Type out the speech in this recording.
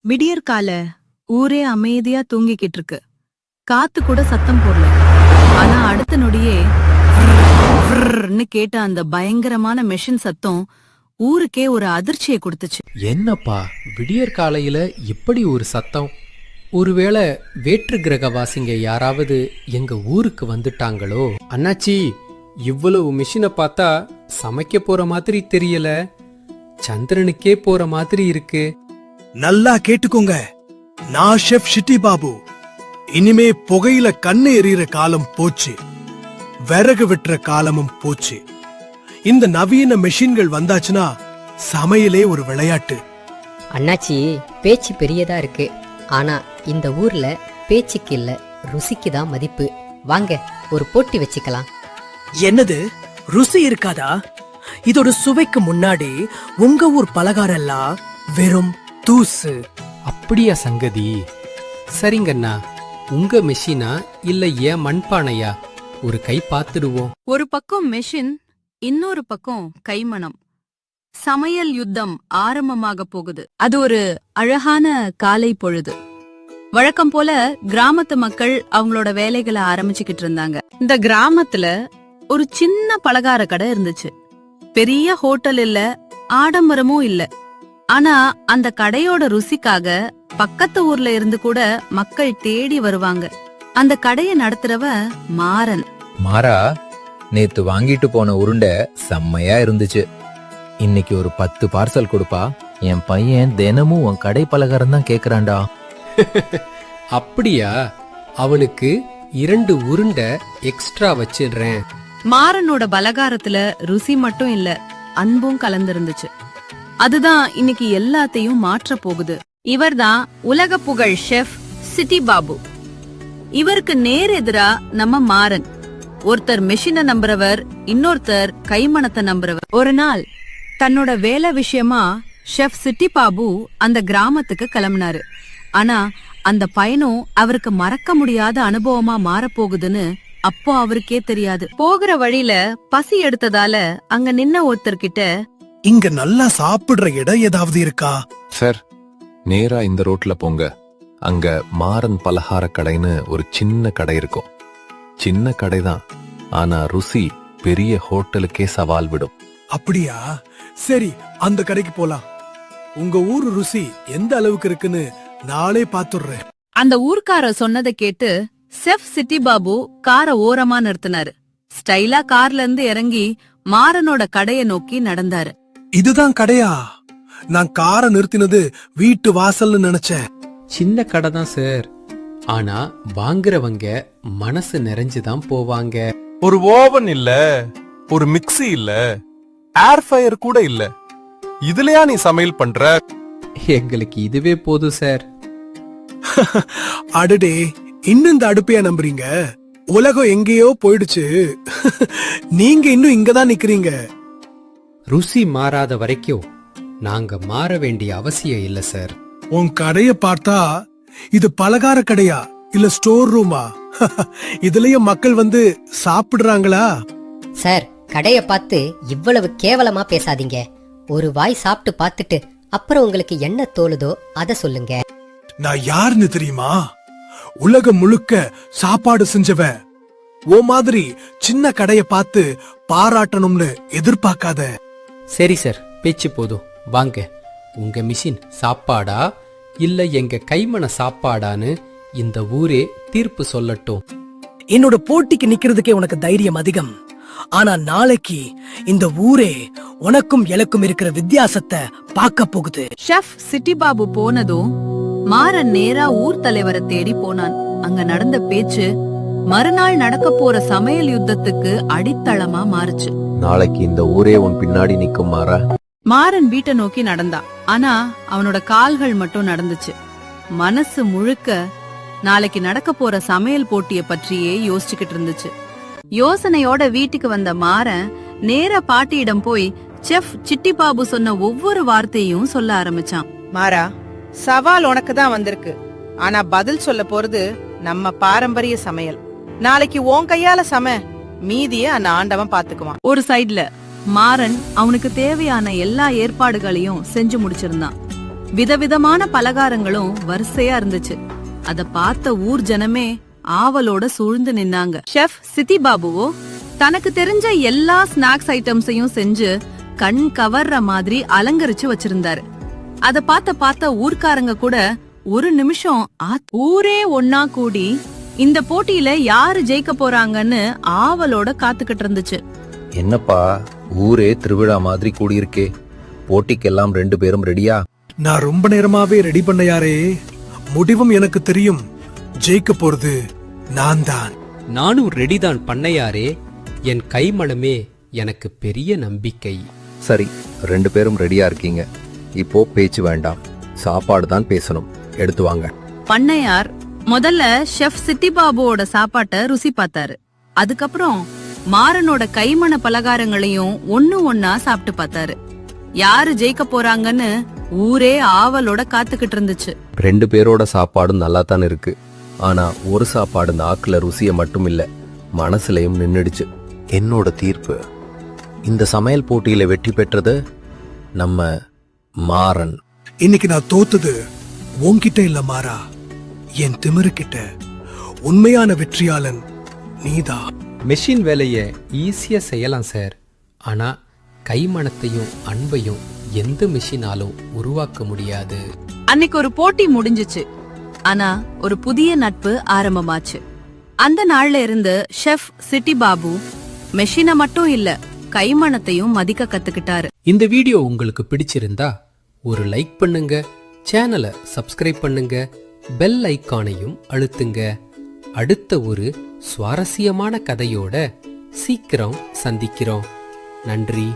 விடியற்கால ஊரே அமைதியா தூங்கிக்கிட்டு இருக்கு. காத்து கூட சத்தம் போடல. ஆனா அடுத்த நொடியே ன்னு கேட்ட அந்த பயங்கரமான மெஷின் சத்தம் ஊருக்கே ஒரு அதிர்ச்சியை கொடுத்துச்சு. என்னப்பா விடியற் காலையில இப்படி ஒரு சத்தம்? ஒருவேளை வேற்று கிரகவாசிங்க யாராவது எங்க ஊருக்கு வந்துட்டாங்களோ? அண்ணாச்சி, இவ்வளவு மிஷினை பார்த்தா சமைக்க போற மாதிரி தெரியல, சந்திரனுக்கே போற மாதிரி இருக்கு. நல்லா கேட்டுக்கோங்க, நான் ஷெஃப் சிட்டி பாபு. இனிமே புகையில கண்ணு எறிகிற காலம் போச்சு, விறகு வெட்டுற காலமும் போச்சு. இந்த நவீன மெஷின்கள் வந்தாச்சுன்னா சமையலே ஒரு விளையாட்டு. அண்ணாச்சி, பேச்சு பெரியதா இருக்கு. ஆனா இந்த ஊர்ல பேச்சுக்கு இல்ல, ருசிக்கு தான் மதிப்பு. வாங்க ஒரு போட்டி வச்சுக்கலாம். என்னது, ருசி இருக்காதா? இதோட சுவைக்கு முன்னாடி உங்க ஊர் பலகாரம் எல்லாம் வெறும் தூசு. அப்படியா சங்கதி? சரிங்கண்ணா, உங்க மெஷினா இல்ல ஏன் மண்பானையா? ஒரு கை பார்த்துடுவோம். ஒரு பக்கம் மெஷின், இன்னொரு பக்கம் கைமணம். சமையல் யுத்தம் ஆரம்பமாக போகுது. அது ஒரு அழகான காலை பொழுது. வழக்கம் போல கிராமத்து மக்கள் அவங்களோட வேலைகளை ஆரம்பிச்சுக்கிட்டு இருந்தாங்க. இந்த கிராமத்துல ஒரு சின்ன பலகார கடை இருந்துச்சு. பெரிய ஹோட்டல் இல்ல, ஆடம்பரமும் இல்ல. ஆனா அந்த கடையோட ருசிக்காக பக்கத்து ஊர்ல இருந்து கூட மக்கள் தேடி வருவாங்க. அந்த கடையை நடத்துறவ மாறன். மாறா, நேத்து வாங்கிட்டு போன உருண்டை செம்மையா இருந்துச்சு. இன்னைக்கு ஒரு 10 பார்சல் கொடுப்பா. என் பையன் தினமும் உன் கடை பலகாரம் தான் கேக்குறான்டா. அப்படியா? அவனுக்கு 2 உருண்டை எக்ஸ்ட்ரா வச்சிடுறேன். மாறனோட பலகாரத்துல ருசி மட்டும் இல்ல, அன்பும் கலந்திருந்துச்சு. அதுதான் இன்னைக்கு எல்லாத்தையும் மாற்ற போகுது. இவர்தான் உலக புகழ் ஷெஃப் சிட்டி பாபு. இவருக்கு நேர் எதிரா நம்ம மாறன். ஒருத்தர் மெஷினை நம்புறவர், இன்னொருத்தர் கைமணத்தை நம்புறவர். ஒரு நாள் தன்னோட வேலை விஷயமா ஷெஃப் சிட்டி பாபு அந்த கிராமத்துக்கு கிளம்பினாரு. ஆனா அந்த பயணம் அவருக்கு மறக்க முடியாத அனுபவமா மாறப்போகுதுன்னு அப்போ அவருக்கே தெரியாது. போகிற வழியில பசி எடுத்ததால அங்க நின்ன ஒருத்தர்கிட்ட, இங்க நல்லா சாப்பிடுற இடம் ஏதாவது இருக்கா? சார், நேரா இந்த ரோட்ல போங்க. அங்க மாறன் பலகார கடைன்னு ஒரு சின்ன கடை இருக்கும். சின்ன கடை தான், ஆனா ருசி பெரிய ஹோட்டலுக்கே சவால் விடும். அப்படியா? சரி, அந்த கடைக்கு போலாம். உங்க ஊர் ருசி எந்த அளவுக்கு இருக்குன்னு நாளே பாத்துடுறேன். அந்த ஊர்க்காரர் சொன்னதை கேட்டு செஃப் சிட்டி பாபு காரை ஓரமா நிறுத்தினாரு. ஸ்டைலா கார்ல இருந்து இறங்கி மாறனோட கடைய நோக்கி நடந்தாரு. இதுதான் கடையா? நான் காரை நிறுத்தினது வீட்டு வாசல்னு நினைச்சேன். சின்ன கடை தான் சார், ஆனா வாங்குறவங்க மனசு நிறைஞ்சுதான் போவாங்க. ஒரு ஓவன் இல்ல, ஒரு மிக்ஸி இல்ல, ஏர் ஃபயர் கூட இல்ல. இதுலயா நீ சமையல் பண்ற? எங்களுக்கு இதுவே போதும் சார். அடடே, இன்னும் இந்த அடுப்பையா நம்புறீங்க? உலகம் எங்கேயோ போயிடுச்சு. நீங்க இன்னும் இங்கதான் நிக்கிறீங்க. ருசி மாறாத வரைக்கும் நாங்க மாற வேண்டிய அவசியம் இல்ல சார். உன் கடைய பார்த்தா இது பலகார கடையா இல்ல ஸ்டோர் ரூமா? இதுலயும் மக்கள் வந்து சாப்பிடுறாங்களா? சார், கடைய பார்த்து இவ்வளவு கேவலமா பேசாதீங்க. ஒரு வாய் சாப்பிட்டு பார்த்துட்டு அப்புறம் உங்களுக்கு என்ன தோணுதோ அத சொல்லுங்க. நான் யாருன்னு தெரியுமா? உலகம் முழுக்க சாப்பாடு செஞ்சவன். ஓ மாதிரி சின்ன கடைய பார்த்து பாராட்டணும்னு எதிர்பார்க்காத. சரி சார், பேச்சு போதும். வாங்க, உங்க மிஷின் சாப்பாடா இல்ல எங்க கைமண சாப்பாடான்னு இந்த ஊரே தீர்ப்பு சொல்லட்டும். என்னோட போட்டிக்கு நிக்கிறதுக்கே உனக்கு தைரியம் அதிகம். ஆனா நாளைக்கு இந்த ஊரே உனக்கும் எனக்கும் இருக்கிற வித்தியாசத்தை பார்க்க போகுது. ஷெஃப் சிட்டி பாபு போனதும் மாறன் நேரா ஊர் தலைவரை தேடி போனான். அங்க நடந்த பேச்சு மறுநாள் நடக்க போற சமையல் யுத்தத்துக்கு அடித்தளமா மாறுச்சு. நாளைக்கு இந்த ஊரே உன் பின்னாடி நிக்கும் மாறா. மாறன் வீட்டை நோக்கி நடந்தான். ஆனா அவனோட கால்கள் மட்டும் நடந்துச்சு. மனசு முழுக்க நாளைக்கு நடக்க போற சமையல் போட்டிய பற்றியே யோசிச்சுக்கிட்டு இருந்துச்சு. யோசனையோட வீட்டுக்கு வந்த மாறன் நேரா பாட்டியிடம் போய் செஃப் சிட்டி பாபு சொன்ன ஒவ்வொரு வார்த்தையும் சொல்ல ஆரம்பிச்சான். மாறா, சவால் உனக்கு தான் வந்திருக்கு. ஆனா பதில் சொல்ல போறது நம்ம பாரம்பரிய சமையல். நாளைக்கு உன் கையால சம, மீதிய அந்த ஆண்டவன் பாத்துக்குவான். ஒரு சைடுல மாறன் அவனுக்கு தேவையான எல்லா ஏற்பாடுகளையும் செஞ்சு முடிச்சிருந்தான். விதவிதமான பலகாரங்களும் வரிசையா இருந்துச்சு. அத பார்த்த ஊர் ஜனமே ஆவலோட சூழ்ந்து நின்னாங்க. ஷெஃப் சிட்டி பாபுவோ தனக்கு தெரிஞ்ச எல்லா ஸ்நாக்ஸ் ஐட்டம்ஸையும் செஞ்சு கண் கவர்ற மாதிரி அலங்கரிச்சு வச்சிருந்தாரு. அத பார்த்த ஊர்க்காரங்க கூட ஒரு நிமிஷம் ஊரே ஒன்னா கூடி இந்த போட்டியில யாரு ஜெயிக்க போறாங்கன்னு ஆவலோட காத்துக்கிட்டு இருந்துச்சு. என்னப்பா ஊரே திருவிழா மாதிரி கூடியிருக்கே, போட்டிக்கெல்லாம் 2 பேரும் ரெடியா? நான் ரொம்ப நேரமாவே ரெடி பண்ண யாரே. முடிவும் எனக்கு தெரியும். ஜெயிக்க போறது நான் தான். நானும் ரெடிதான் பண்ணையாரே. என் கைமணமே எனக்கு பெரிய நம்பிக்கை. சரி, 2 பேரும் ரெடியா இருக்கீங்க. இப்போ பேச்சு வேண்டாம், சாப்பாடு தான் பேசணும். எடுத்து வாங்க. பண்ணையார் முதல்ல ஷெஃப் சிட்டி பாபுவோட சாப்பாட்ட ருசி பார்த்தாரு. அதுக்கப்புறம் மாறனோட கைமண பலகாரங்களையும் ஒன்னா சாப்பிட்டு பார்த்தாரு. யாரு ஜெயிக்க போறாங்கன்னு ஊரே ஆவலோட காத்துக்கிட்டு இருந்துச்சு. 2 பேரோட சாப்பாடும் நல்லா தான் இருக்கு. ஆனா ஒரு சாப்பாடு நாக்குல ருசிய மட்டும் இல்ல, மனசுலயும் நின்னுடுச்சு. என்னோட தீர்ப்பு, இந்த சமையல் போட்டியில வெற்றி பெற்றது நம்ம மாறன். இன்னைக்கு நான் தோத்தது உன்கிட்ட இல்ல மாறா, என் திமிரு கிட்ட. உண்மையான வெற்றியாளன் நீதான். மெஷின் வேலைய ஈஸியா செய்யலாம் சார். ஆனா கைமணத்தையும் அன்பையும் எந்த மெஷினாலும் உருவாக்க முடியாது. அன்னைக்கு ஒரு போட்டி முடிஞ்சுச்சு. ஆனா ஒரு புதிய நட்பு ஆரம்பமாச்சு. அந்த நாள்ல இருந்து ஷெஃப் சிட்டி பாபு மெஷினை மட்டும் இல்ல, கைமணத்தையும் மதிக்க கத்துக்கிட்டாரு. இந்த வீடியோ உங்களுக்கு பிடிச்சிருந்தா ஒரு லைக் பண்ணுங்க, சேனலை சப்ஸ்கிரைப் பண்ணுங்க, பெல் ஐகானையும் அழுத்துங்க. அடுத்த ஒரு சுவாரஸ்யமான கதையோட சீக்கிரம் சந்திக்கிறோம். நன்றி.